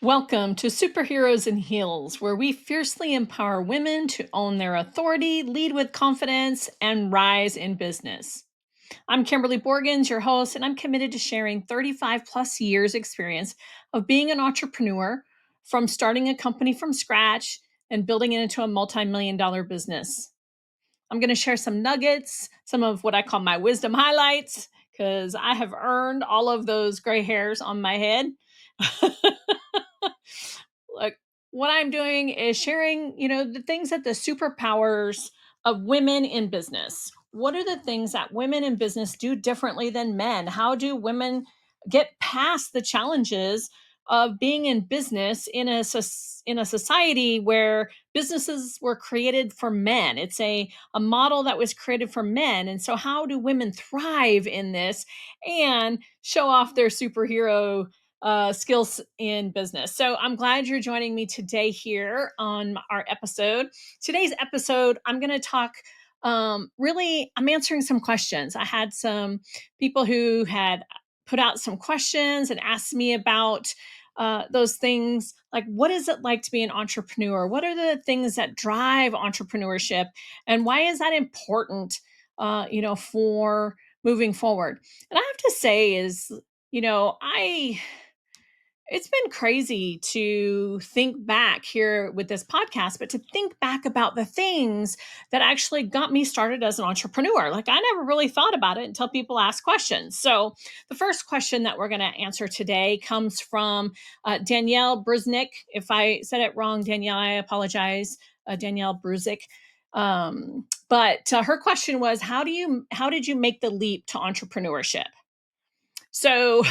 Welcome to Superheroes in Heels, where we fiercely empower women to own their authority, lead with confidence, and rise in business. I'm Kimberly Borgens, your host, and I'm committed to sharing 35 plus years experience of being an entrepreneur, from starting a company from scratch and building it into a multi-million dollar business. I'm going to share some nuggets, some of what I call my wisdom highlights, because I have earned all of those gray hairs on my head. Like, what I'm doing is sharing, the things that the superpowers of women in business. What are the things that women in business do differently than men? How do women get past the challenges of being in business in a society where businesses were created for men? It's a model that was created for men. And so how do women thrive in this and show off their superhero skills in business? So I'm glad you're joining me today here on our episode. Today's episode, I'm going to talk. Really, I'm answering some questions. I had some people who had put out some questions and asked me about those things, like what is it like to be an entrepreneur? What are the things that drive entrepreneurship, and why is that important? For moving forward. And I have to say, is I it's been crazy to think back here with this podcast, but to think back about the things that actually got me started as an entrepreneur. Like, I never really thought about it until people ask questions. So, the first question that we're going to answer today comes from Danielle Bruznik. If I said it wrong, Danielle, I apologize. Danielle Bruzik. But her question was, how did you make the leap to entrepreneurship? So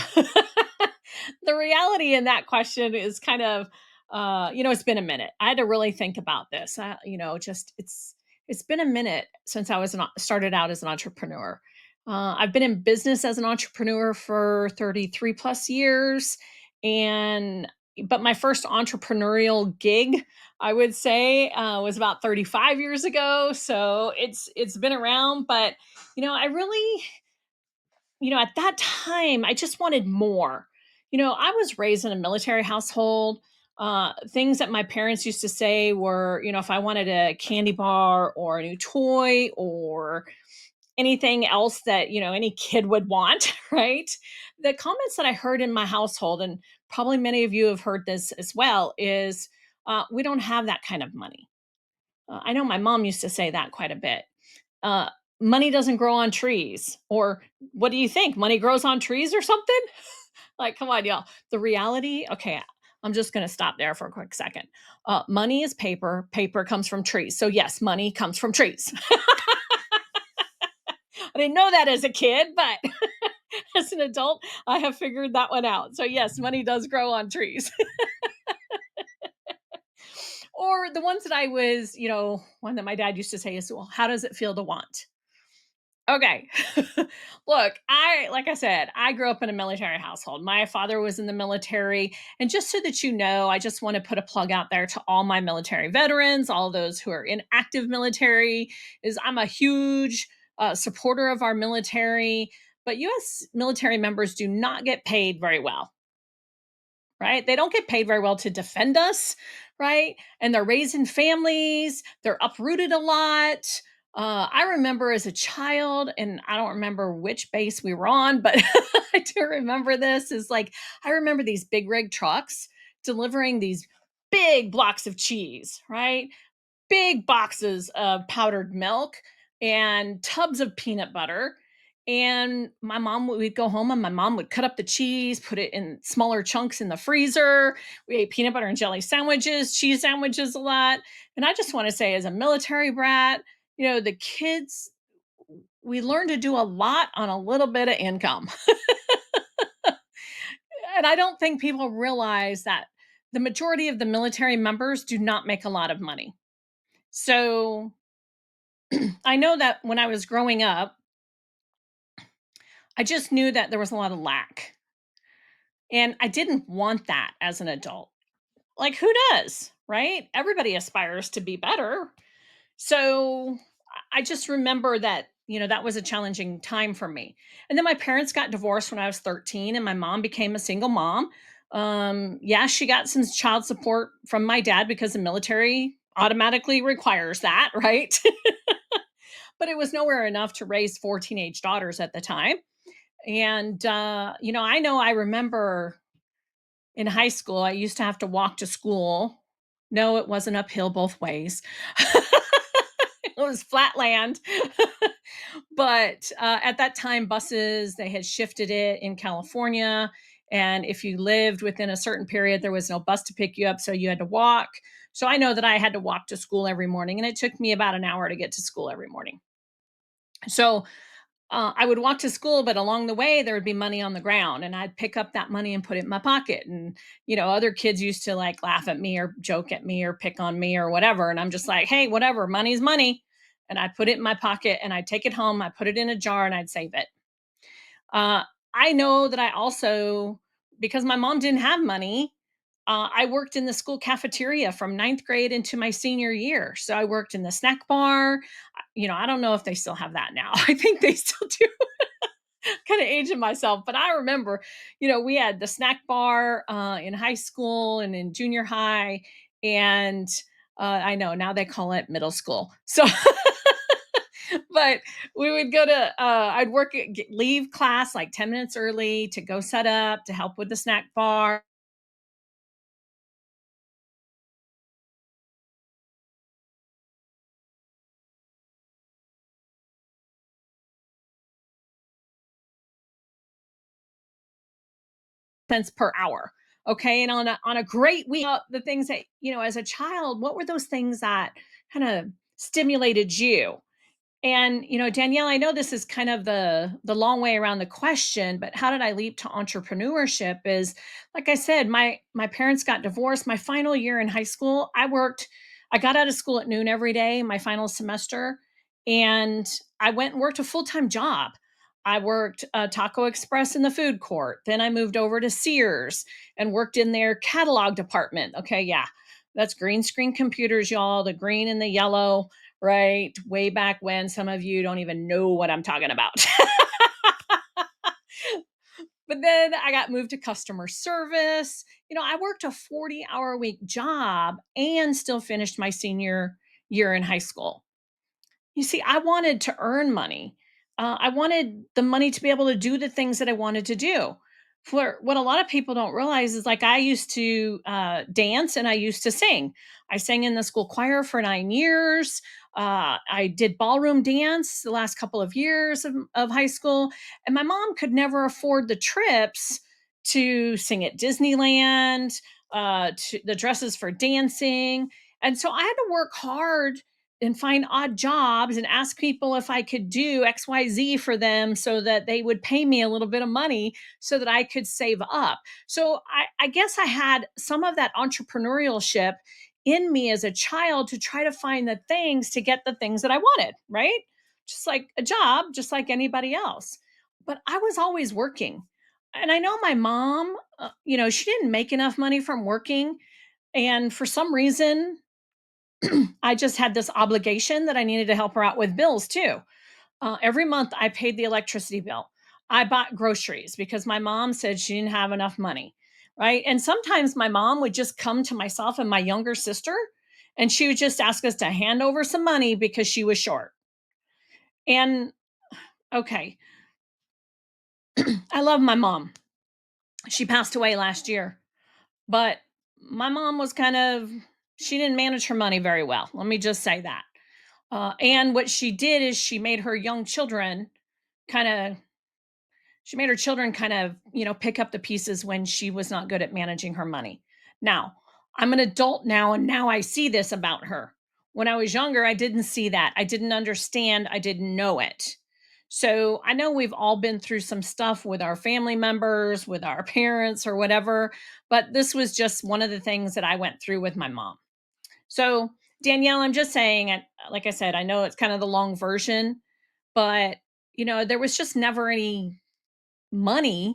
the reality in that question is kind of, it's been a minute. I had to really think about this. Just it's been a minute since I started out as an entrepreneur. I've been in business as an entrepreneur for 33 plus years, and but my first entrepreneurial gig, I would say, was about 35 years ago. So it's been around, but I really, at that time, I just wanted more. I was raised in a military household. Things that my parents used to say were, if I wanted a candy bar or a new toy or anything else that, any kid would want, right? The comments that I heard in my household, and probably many of you have heard this as well, is we don't have that kind of money. I know my mom used to say that quite a bit. uh, Money doesn't grow on trees. Or what do you think? Money grows on trees or something? Like, come on, y'all. The reality, okay, I'm just going to stop there for a quick second. Money is paper. Paper comes from trees. So, yes, money comes from trees. I didn't know that as a kid, but as an adult, I have figured that one out. So, yes, money does grow on trees. Or the ones that one that my dad used to say is, well, how does it feel to want? Okay. Look, like I said, I grew up in a military household. My father was in the military. And just so that you know, I just want to put a plug out there to all my military veterans, all those who are in active military, is I'm a huge supporter of our military. But US military members do not get paid very well, right? They don't get paid very well to defend us, right? And they're raising families, they're uprooted a lot. I remember as a child, and I don't remember which base we were on, but I do remember this is like, I remember these big rig trucks delivering these big blocks of cheese, right? Big boxes of powdered milk and tubs of peanut butter. And my mom would go home and my mom would cut up the cheese, put it in smaller chunks in the freezer. We ate peanut butter and jelly sandwiches, cheese sandwiches a lot. And I just want to say, as a military brat, the kids, we learn to do a lot on a little bit of income. And I don't think people realize that the majority of the military members do not make a lot of money. So I know that when I was growing up, I just knew that there was a lot of lack. And I didn't want that as an adult. Like, who does, right? Everybody aspires to be better. So I just remember that, that was a challenging time for me. And then my parents got divorced when I was 13, and my mom became a single mom. Yeah, she got some child support from my dad because the military automatically requires that, right? But it was nowhere enough to raise four teenage daughters at the time. And, I remember in high school, I used to have to walk to school. No, it wasn't uphill both ways. It was flat land. But at that time, buses, they had shifted it in California. And if you lived within a certain period, there was no bus to pick you up. So you had to walk. So I know that I had to walk to school every morning, and it took me about an hour to get to school every morning. So I would walk to school, but along the way, there would be money on the ground, and I'd pick up that money and put it in my pocket. And, other kids used to like laugh at me or joke at me or pick on me or whatever. And I'm just like, hey, whatever, money's money. And I put it in my pocket and I'd take it home, I put it in a jar and I'd save it. Uh, I know that I also, because my mom didn't have money, I worked in the school cafeteria from ninth grade into my senior year. So I worked in the snack bar. I don't know if they still have that now. I think they still do. Kind of aging myself, but I remember, we had the snack bar in high school and in junior high, and I know now they call it middle school. So, but we would go to, I'd leave class like 10 minutes early to go set up to help with the snack bar. Cents per hour. Okay, and on a great week, the things that as a child, what were those things that kind of stimulated you? And, Danielle, I know this is kind of the long way around the question, but how did I leap to entrepreneurship is like I said, my parents got divorced. My final year in high school, I got out of school at noon every day, my final semester, and I went and worked a full-time job. I worked Taco Express in the food court. Then I moved over to Sears and worked in their catalog department. Okay, yeah. That's green screen computers, y'all, the green and the yellow, right? Way back when, some of you don't even know what I'm talking about. But then I got moved to customer service. I worked a 40-hour week job and still finished my senior year in high school. You see, I wanted to earn money. I wanted the money to be able to do the things that I wanted to do. For what a lot of people don't realize is like I used to dance and I used to sing. I sang in the school choir for 9 years. I did ballroom dance the last couple of years of high school. And my mom could never afford the trips to sing at Disneyland, to the dresses for dancing. And so I had to work hard and find odd jobs and ask people if I could do XYZ for them so that they would pay me a little bit of money so that I could save up. So I guess I had some of that entrepreneurship in me as a child to try to find the things to get the things that I wanted, right? Just like a job, just like anybody else. But I was always working. And I know my mom, she didn't make enough money from working. And for some reason, I just had this obligation that I needed to help her out with bills too. Every month, I paid the electricity bill. I bought groceries because my mom said she didn't have enough money. Right. And sometimes my mom would just come to myself and my younger sister and she would just ask us to hand over some money because she was short. And okay, I love my mom. She passed away last year, but my mom was she didn't manage her money very well. Let me just say that. And what she did is kind of she made her children kind of pick up the pieces when she was not good at managing her money. Now I'm an adult now, and now I see this about her. When I was younger, I didn't see that. I didn't understand. I didn't know it. So I know we've all been through some stuff with our family members, with our parents or whatever, but this was just one of the things that I went through with my mom. So, Danielle, I'm just saying, and like I said, I know it's kind of the long version, but there was just never any money.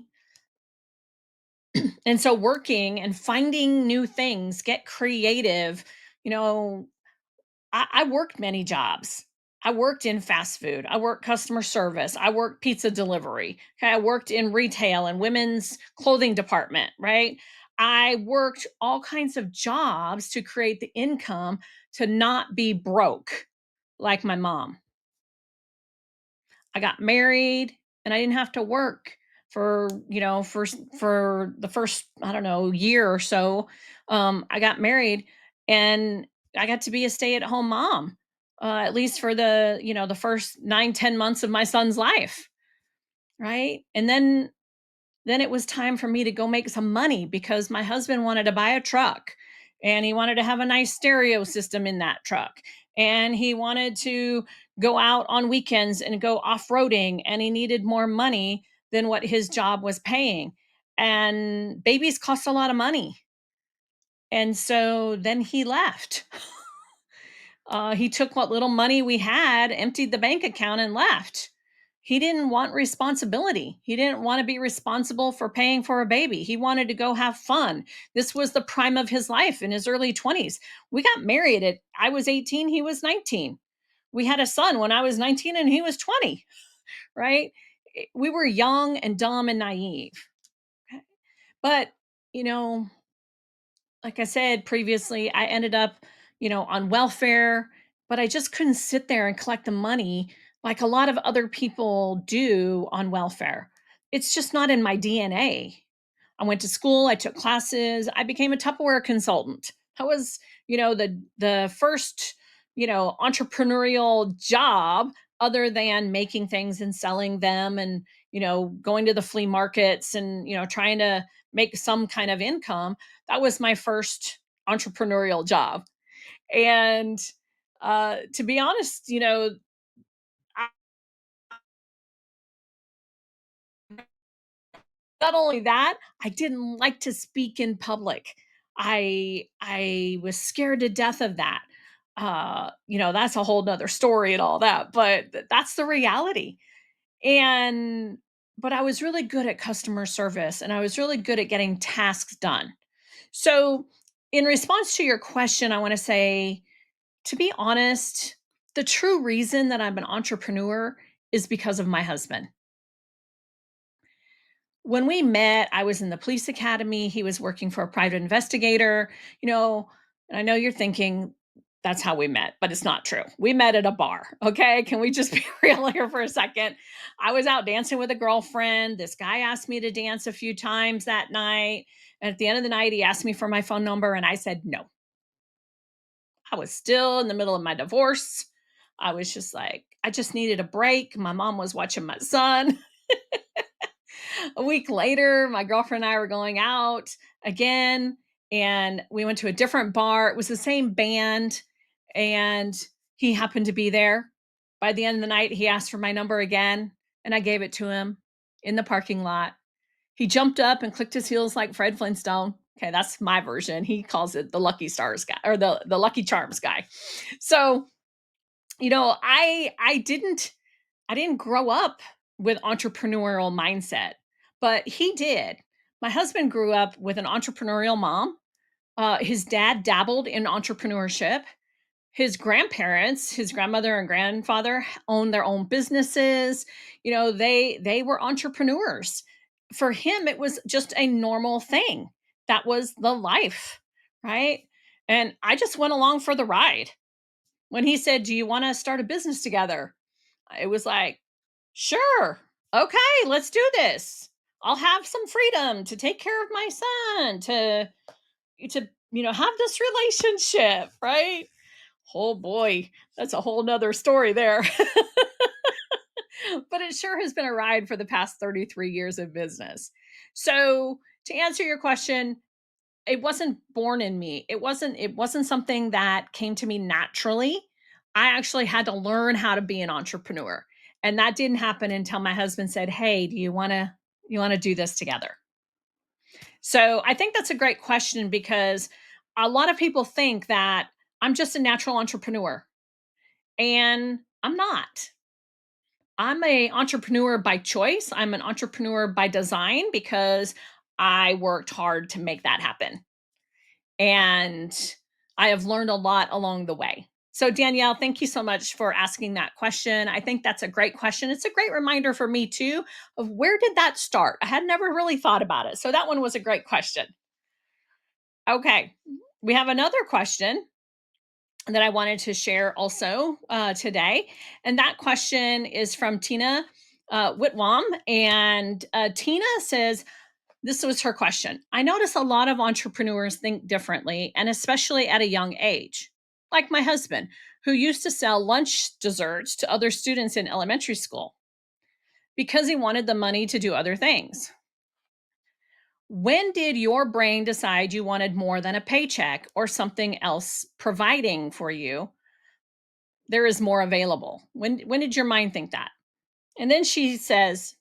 And so working and finding new things, get creative. You know, I worked many jobs. I worked in fast food. I worked customer service. I worked pizza delivery. Okay. I worked in retail and women's clothing department, right? I worked all kinds of jobs to create the income to not be broke like my mom. I got married and I didn't have to work for, for the first, I don't know, year or so. I got married and I got to be a stay-at-home mom. At least for the first 9, 10 months of my son's life. Right. And then it was time for me to go make some money because my husband wanted to buy a truck and he wanted to have a nice stereo system in that truck and he wanted to go out on weekends and go off-roading and he needed more money than what his job was paying, and babies cost a lot of money, and so then he left. He took what little money we had, emptied the bank account, and left. He didn't want responsibility. He didn't want to be responsible for paying for a baby. He wanted to go have fun. This was the prime of his life in his early 20s. We got married at I was 18, he was 19. We had a son when I was 19 and he was 20, right? We were young and dumb and naive. But, you know, like I said previously, I ended up, on welfare, but I just couldn't sit there and collect the money like a lot of other people do on welfare. It's just not in my DNA. I went to school, I took classes, I became a Tupperware consultant. That was, the first, entrepreneurial job other than making things and selling them and, going to the flea markets and, trying to make some kind of income. That was my first entrepreneurial job. And to be honest, I, not only that, I didn't like to speak in public. I was scared to death of that. That's a whole nother story and all that, but that's the reality. And but I was really good at customer service and I was really good at getting tasks done. So, in response to your question, I want to say, to be honest, the true reason that I'm an entrepreneur is because of my husband. When we met, I was in the police academy. He was working for a private investigator, you know, and I know you're thinking that's how we met, but it's not true. We met at a bar. Okay. Can we just be real here for a second? I was out dancing with a girlfriend. This guy asked me to dance a few times that night. And at the end of the night, he asked me for my phone number, and I said no. I was still in the middle of my divorce. I was just like, I just needed a break. My mom was watching my son. A week later, my girlfriend and I were going out again, and we went to a different bar. It was the same band, and he happened to be there. By the end of the night, he asked for my number again, and I gave it to him in the parking lot. He jumped up and clicked his heels like Fred Flintstone. Okay, that's my version. He calls it the Lucky Stars guy or the Lucky Charms guy. So, I didn't grow up with entrepreneurial mindset, but he did. My husband grew up with an entrepreneurial mom. His dad dabbled in entrepreneurship. His grandparents, his grandmother and grandfather owned their own businesses. They were entrepreneurs. For him, it was just a normal thing. That was the life, right? And I just went along for the ride. When he said, "Do you want to start a business together?" It was like, "Sure. Okay, let's do this. I'll have some freedom to take care of my son, to have this relationship," right? Oh boy, that's a whole nother story there. But it sure has been a ride for the past 33 years of business. So, to answer your question, it wasn't born in me. It wasn't something that came to me naturally. I actually had to learn how to be an entrepreneur. And that didn't happen until my husband said, "Hey, do you want to do this together?" So, I think that's a great question because a lot of people think that I'm just a natural entrepreneur, and I'm not. I'm a entrepreneur by choice. I'm an entrepreneur by design because I worked hard to make that happen. And I have learned a lot along the way. So, Danielle, thank you so much for asking that question. I think that's a great question. It's a great reminder for me, too, of where did that start? I had never really thought about it. So, that one was a great question. Okay. We have another question that I wanted to share also today. And that question is from Tina Whitwam. And Tina says, this was her question. I notice a lot of entrepreneurs think differently, and especially at a young age. Like my husband, who used to sell lunch desserts to other students in elementary school because he wanted the money to do other things. When did your brain decide you wanted more than a paycheck or something else providing for you? There is more available. When did your mind think that? And then she says,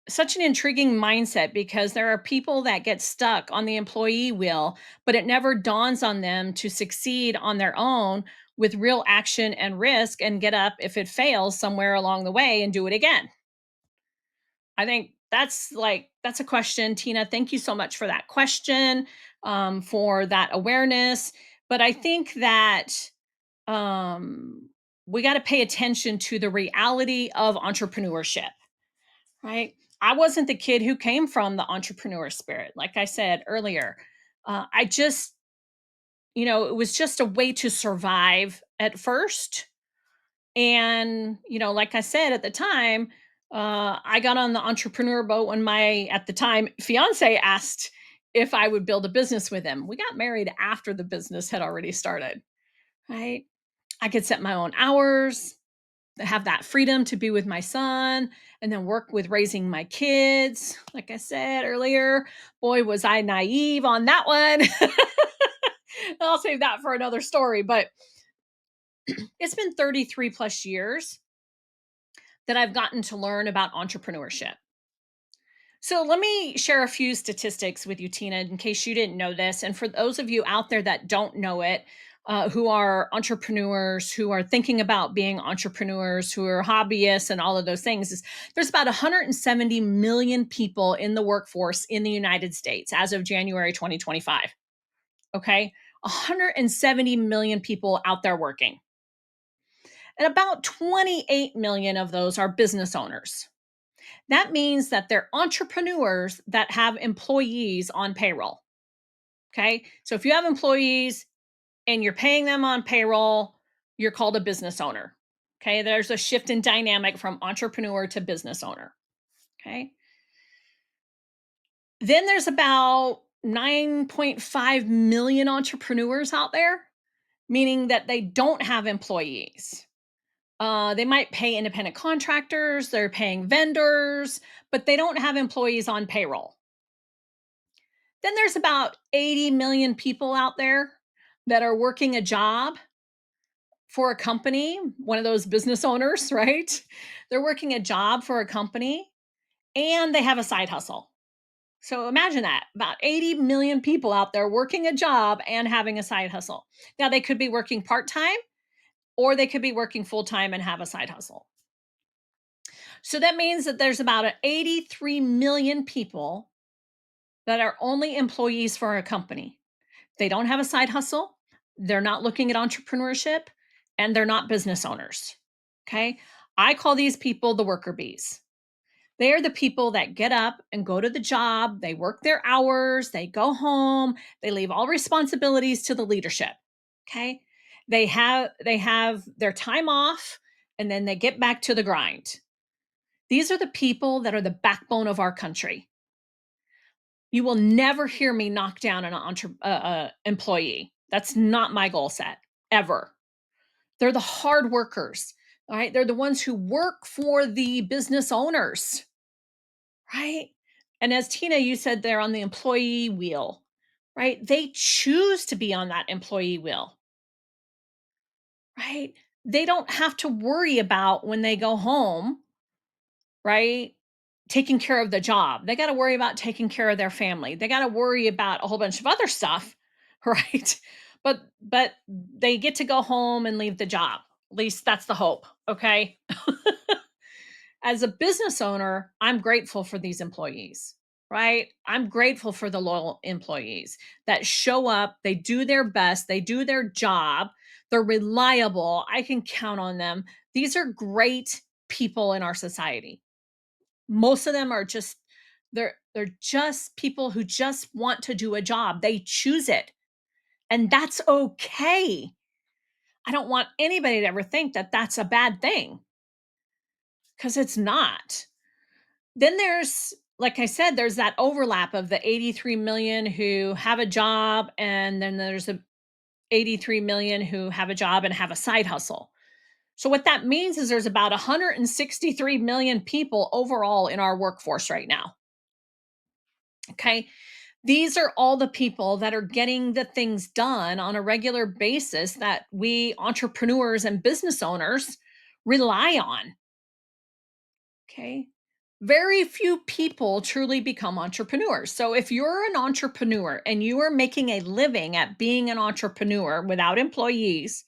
such an intriguing mindset because there are people that get stuck on the employee wheel, but it never dawns on them to succeed on their own with real action and risk and get up if it fails somewhere along the way and do it again. I think that's a question, Tina. Thank you so much for that question, for that awareness. But I think that um, we got to pay attention to the reality of entrepreneurship, right? I wasn't the kid who came from the entrepreneur spirit. Like I said earlier, I just, it was just a way to survive at first. And, like I said at the time, I got on the entrepreneur boat when my, at the time, fiance asked if I would build a business with him. We got married after the business had already started, right? I could set my own hours, have that freedom to be with my son, and then work with raising my kids. Like I said earlier, boy, was I naive on that one. I'll save that for another story. But it's been 33 plus years that I've gotten to learn about entrepreneurship. So let me share a few statistics with you, Tina, in case you didn't know this. And for those of you out there that don't know it, who are entrepreneurs, who are thinking about being entrepreneurs, who are hobbyists, and all of those things, is there's about 170 million people in the workforce in the United States as of January 2025. Okay. 170 million people out there working. And about 28 million of those are business owners. That means that they're entrepreneurs that have employees on payroll. Okay. So if you have employees and you're paying them on payroll, you're called a business owner. Okay. There's a shift in dynamic from entrepreneur to business owner. Okay. Then there's about 9.5 million entrepreneurs out there, meaning that they don't have employees. They might pay independent contractors, they're paying vendors, but they don't have employees on payroll. Then there's about 80 million people out there that are working a job for a company, one of those business owners, right? They're working a job for a company and they have a side hustle. So imagine that, about 80 million people out there working a job and having a side hustle. Now, they could be working part time or they could be working full time and have a side hustle. So that means that there's about 83 million people that are only employees for a company. They don't have a side hustle. They're not looking at entrepreneurship and they're not business owners. Okay. I call these people the worker bees. They are the people that get up and go to the job. They work their hours. They go home. They leave all responsibilities to the leadership. Okay. They have their time off and then they get back to the grind. These are the people that are the backbone of our country. You will never hear me knock down an employee. That's not my goal set ever. They're the hard workers, all right? They're the ones who work for the business owners, right? And as Tina, you said, they're on the employee wheel, right? They choose to be on that employee wheel, right? They don't have to worry about when they go home, right? Taking care of the job. They got to worry about taking care of their family. They got to worry about a whole bunch of other stuff, right? But they get to go home and leave the job. At least that's the hope, okay? As a business owner, I'm grateful for these employees, right? I'm grateful for the loyal employees that show up, they do their best, they do their job, they're reliable, I can count on them. These are great people in our society. Most of them are just They're just people who just want to do a job. They choose it, and that's okay. I don't want anybody to ever think that that's a bad thing, because it's not. Then there's, like I said, there's that overlap of the 83 million who have a job, and then there's a 83 million who have a job and have a side hustle. So what that means is there's about 163 million people overall in our workforce right now. Okay. These are all the people that are getting the things done on a regular basis that we entrepreneurs and business owners rely on. Okay. Very few people truly become entrepreneurs. So if you're an entrepreneur and you are making a living at being an entrepreneur without employees,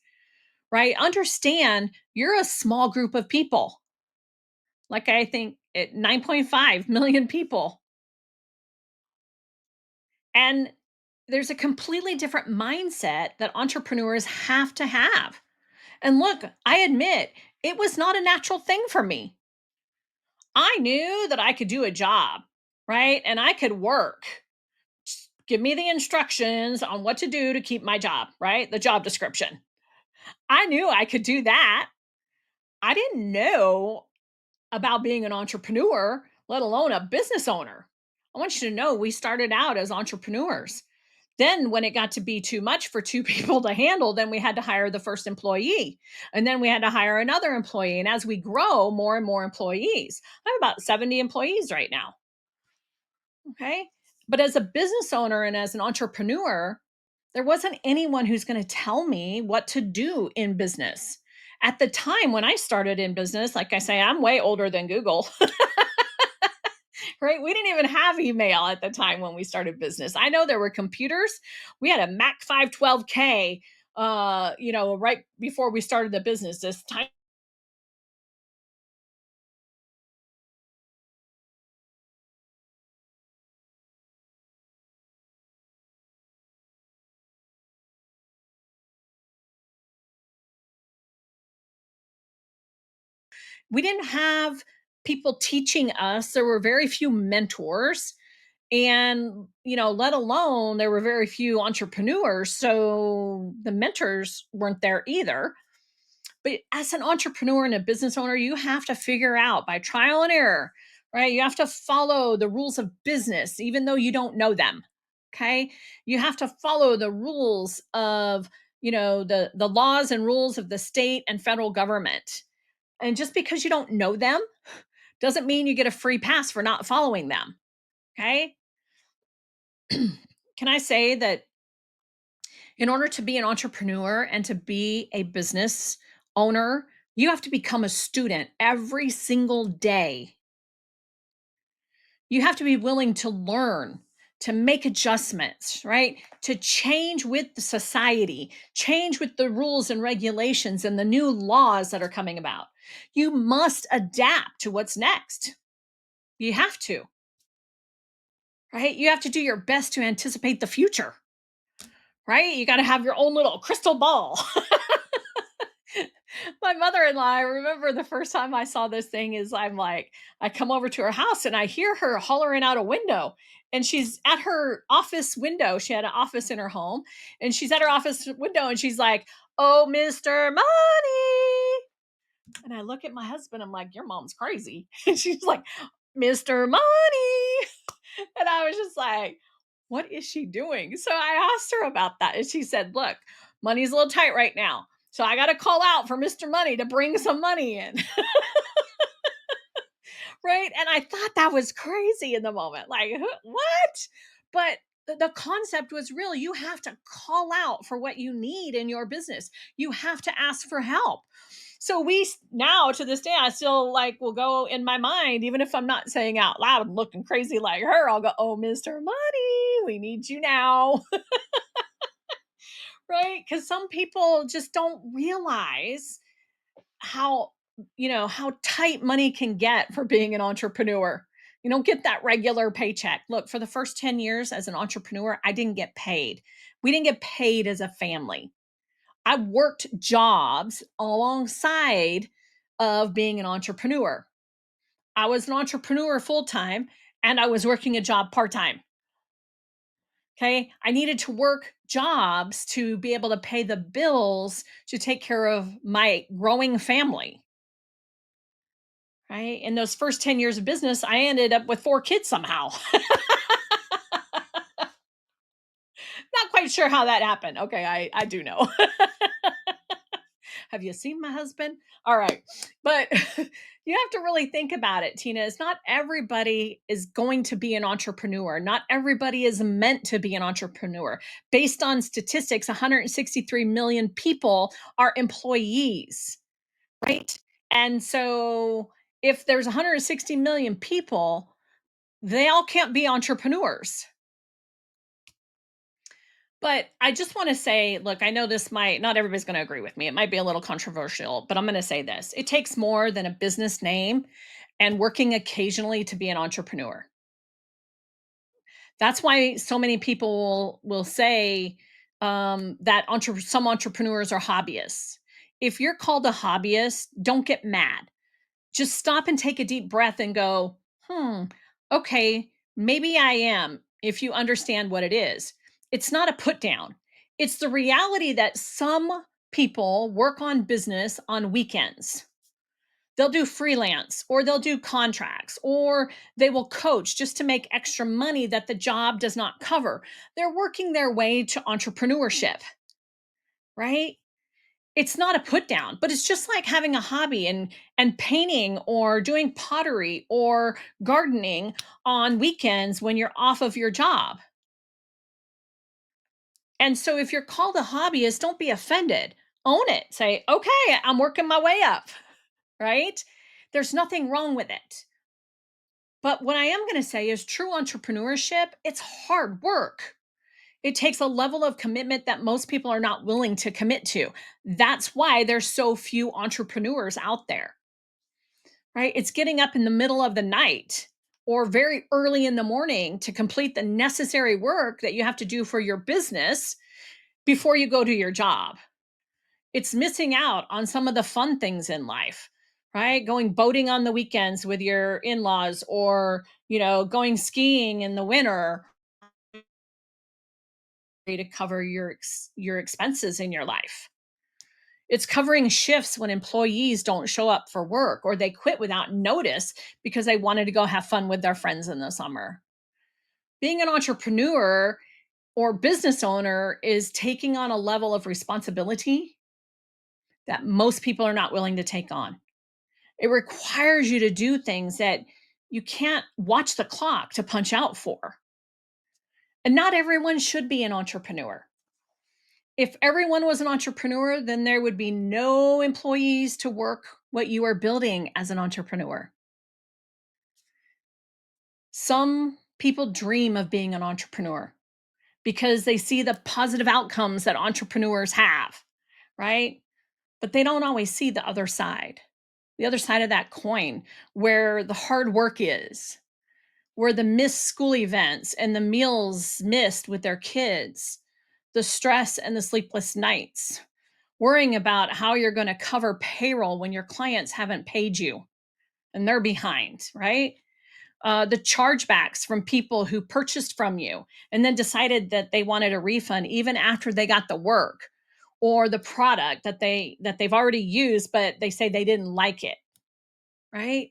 right? Understand you're a small group of people. Like I think 9.5 million people. And there's a completely different mindset that entrepreneurs have to have. And look, I admit it was not a natural thing for me. I knew that I could do a job, right? And I could work. Just give me the instructions on what to do to keep my job, right? The job description. I knew I could do that. I didn't know about being an entrepreneur, let alone a business owner. I want you to know we started out as entrepreneurs. Then, when it got to be too much for two people to handle, then we had to hire the first employee. And then we had to hire another employee. And as we grow, more and more employees. I have about 70 employees right now. Okay. But as a business owner and as an entrepreneur, there wasn't anyone who's going to tell me what to do in business. At the time when I started in business, like I say, I'm way older than Google, right? We didn't even have email at the time when we started business. I know there were computers. We had a Mac 512K, right before we started the business. This time we didn't have people teaching us. There were very few mentors, and let alone there were very few entrepreneurs, so the mentors weren't there either. But as an entrepreneur and a business owner, you have to figure out by trial and error, right? You have to follow the rules of business even though you don't know them. Okay? You have to follow the rules of, the laws and rules of the state and federal government. And just because you don't know them doesn't mean you get a free pass for not following them. Okay? Can I say that in order to be an entrepreneur and to be a business owner, you have to become a student every single day. You have to be willing to learn, to make adjustments, right? To change with the society, change with the rules and regulations and the new laws that are coming about. You must adapt to what's next. You have to, right? You have to do your best to anticipate the future, right? You got to have your own little crystal ball. My mother-in-law, I remember the first time I saw this thing is I'm like, I come over to her house and I hear her hollering out a window. And she's at her office window. She had an office in her home. And she's at her office window and she's like, "Oh, Mr. Money." And I look at my husband, I'm like, "Your mom's crazy." And she's like, "Mr. Money." And I was just like, what is she doing? So I asked her about that. And she said, "Look, money's a little tight right now. So I got to call out for Mr. Money to bring some money in." Right. And I thought that was crazy in the moment. Like, what? But the concept was real. You have to call out for what you need in your business, you have to ask for help. So now to this day, I still like will go in my mind, even if I'm not saying out loud, looking crazy like her, I'll go, "Oh, Mr. Money, we need you now." Right? Because some people just don't realize how how tight money can get for being an entrepreneur. You don't get that regular paycheck. Look, for the first 10 years as an entrepreneur, I didn't get paid. We didn't get paid as a family. I worked jobs alongside of being an entrepreneur. I was an entrepreneur full time, and I was working a job part time. Okay. I needed to work jobs to be able to pay the bills to take care of my growing family. Right. In those first 10 years of business, I ended up with 4 kids somehow. Not quite sure how that happened. Okay. I do know. Have you seen my husband? All right. But you have to really think about it, Tina. It's not everybody is going to be an entrepreneur. Not everybody is meant to be an entrepreneur. Based on statistics, 163 million people are employees, right? And so if there's 160 million people, they all can't be entrepreneurs. But I just want to say, look, I know this might not everybody's going to agree with me. It might be a little controversial, but I'm going to say this. It takes more than a business name and working occasionally to be an entrepreneur. That's why so many people will say that some entrepreneurs are hobbyists. If you're called a hobbyist, don't get mad. Just stop and take a deep breath and go, okay, maybe I am, if you understand what it is. It's not a put down, it's the reality that some people work on business on weekends. They'll do freelance or they'll do contracts or they will coach just to make extra money that the job does not cover. They're working their way to entrepreneurship, right? It's not a put down, but it's just like having a hobby and painting or doing pottery or gardening on weekends when you're off of your job. And so if you're called a hobbyist, don't be offended. Own it. Say, "Okay, I'm working my way up." Right? There's nothing wrong with it. But what I am going to say is true entrepreneurship, it's hard work. It takes a level of commitment that most people are not willing to commit to. That's why there's so few entrepreneurs out there, right? It's getting up in the middle of the night or very early in the morning to complete the necessary work that you have to do for your business before you go to your job. It's missing out on some of the fun things in life, right? Going boating on the weekends with your in-laws or, going skiing in the winter to cover your expenses in your life. It's covering shifts when employees don't show up for work or they quit without notice because they wanted to go have fun with their friends in the summer. Being an entrepreneur or business owner is taking on a level of responsibility that most people are not willing to take on. It requires you to do things that you can't watch the clock to punch out for. And not everyone should be an entrepreneur. If everyone was an entrepreneur, then there would be no employees to work what you are building as an entrepreneur. Some people dream of being an entrepreneur because they see the positive outcomes that entrepreneurs have, right? But they don't always see the other side of that coin, where the hard work is, where the missed school events and the meals missed with their kids, the stress and the sleepless nights, worrying about how you're going to cover payroll when your clients haven't paid you and they're behind, right? The chargebacks from people who purchased from you and then decided that they wanted a refund even after they got the work or the product that they've already used, but they say they didn't like it, right?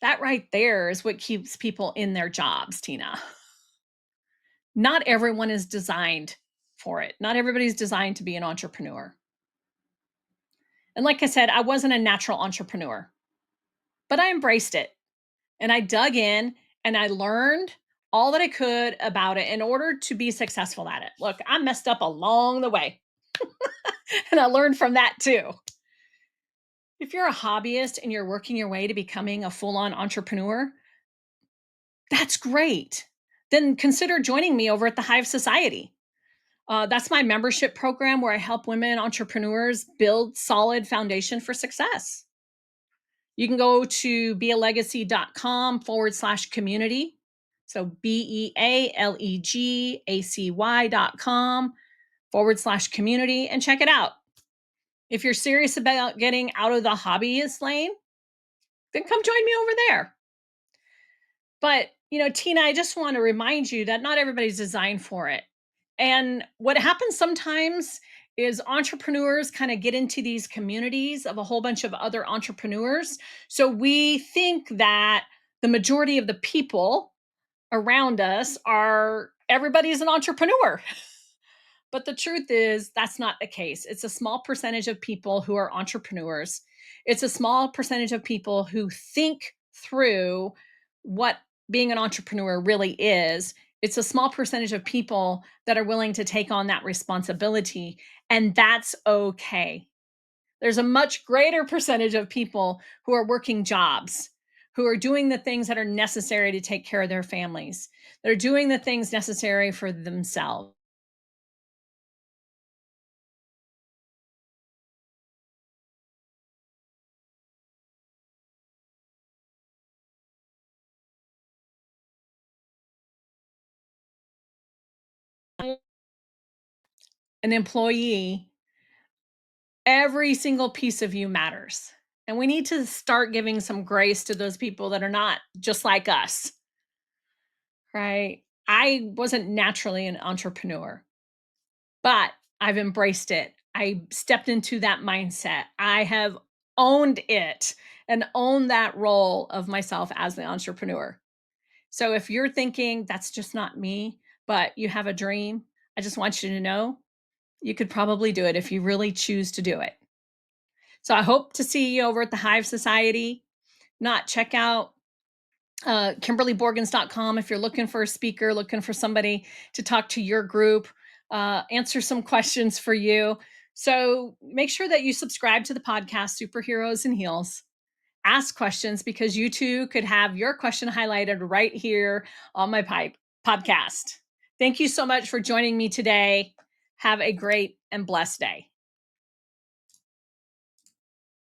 That right there is what keeps people in their jobs, Tina. Not everyone is designed for it. Not everybody's designed to be an entrepreneur. And like I said, I wasn't a natural entrepreneur, but I embraced it and I dug in and I learned all that I could about it in order to be successful at it. Look, I messed up along the way and I learned from that too. If you're a hobbyist and you're working your way to becoming a full on entrepreneur, that's great. Then consider joining me over at the Hive Society. That's my membership program where I help women entrepreneurs build solid foundation for success. You can go to bealegacy.com/community. So bealegacy.com/community and check it out. If you're serious about getting out of the hobbyist lane, then come join me over there. But, Tina, I just want to remind you that not everybody's designed for it. And what happens sometimes is entrepreneurs kind of get into these communities of a whole bunch of other entrepreneurs. So we think that the majority of the people around us are everybody's an entrepreneur. But the truth is, that's not the case. It's a small percentage of people who are entrepreneurs. It's a small percentage of people who think through what being an entrepreneur really is. It's a small percentage of people that are willing to take on that responsibility, and that's okay. There's a much greater percentage of people who are working jobs, who are doing the things that are necessary to take care of their families. They're doing the things necessary for themselves. An employee, every single piece of you matters. And we need to start giving some grace to those people that are not just like us, right? I wasn't naturally an entrepreneur, but I've embraced it. I stepped into that mindset. I have owned it and owned that role of myself as the entrepreneur. So if you're thinking that's just not me, but you have a dream, I just want you to know you could probably do it if you really choose to do it. So I hope to see you over at the Hive Society. Not check out kimberlyborgens.com if you're looking for a speaker, looking for somebody to talk to your group, answer some questions for you. So make sure that you subscribe to the podcast, Superheroes and Heels. Ask questions because you too could have your question highlighted right here on my podcast. Thank you so much for joining me today. Have a great and blessed day.